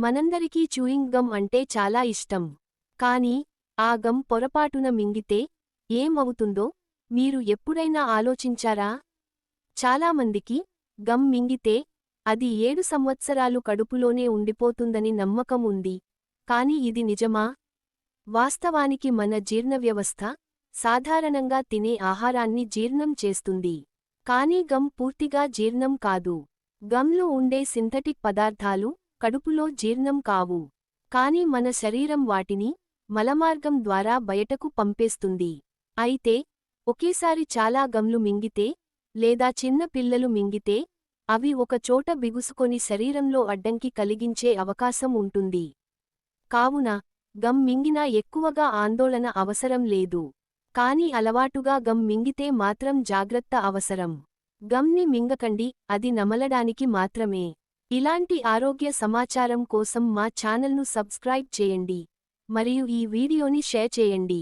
మనందరికీ chewing gum అంటే చాలా ఇష్టం. కానీ, ఆ గమ్ పొరపాటున మింగితే ఏం అవుతుందో మీరు ఎప్పుడైనా ఆలోచించారా? చాలామందికి గమ్ మింగితే అది 7 సంవత్సరాలు కడుపులోనే ఉండిపోతుందని నమ్మకం ఉంది. కానీ ఇది నిజమా? వాస్తవానికి మన జీర్ణవ్యవస్థ సాధారణంగా తినే ఆహారాన్ని జీర్ణం చేస్తుంది. కానీ గమ్ పూర్తిగా జీర్ణం కాదు. గమ్లో ఉండే సింథటిక్ పదార్థాలు కడుపులో జీర్ణం కావు. కానీ మన శరీరం వాటిని మలమార్గం ద్వారా బయటకు పంపేస్తుంది. అయితే, ఒకేసారి చాలా గమ్లు మింగితే, లేదా చిన్న పిల్లలు మింగితే, అవి ఒక చోట బిగుసుకొని శరీరంలో అడ్డంకి కలిగించే అవకాశం ఉంటుంది. కావున, గమ్ మింగినా ఎక్కువగా ఆందోళన అవసరం లేదు. కానీ అలవాటుగా గమ్ మింగితే మాత్రం జాగ్రత్త అవసరం. గమ్ని మింగకండి, అది నమలడానికి మాత్రమే. ఇలాంటి ఆరోగ్య సమాచారం కోసం మా ఛానల్ను సబ్స్క్రైబ్ చేయండి. మరియు ఈ వీడియోని షేర్ చేయండి.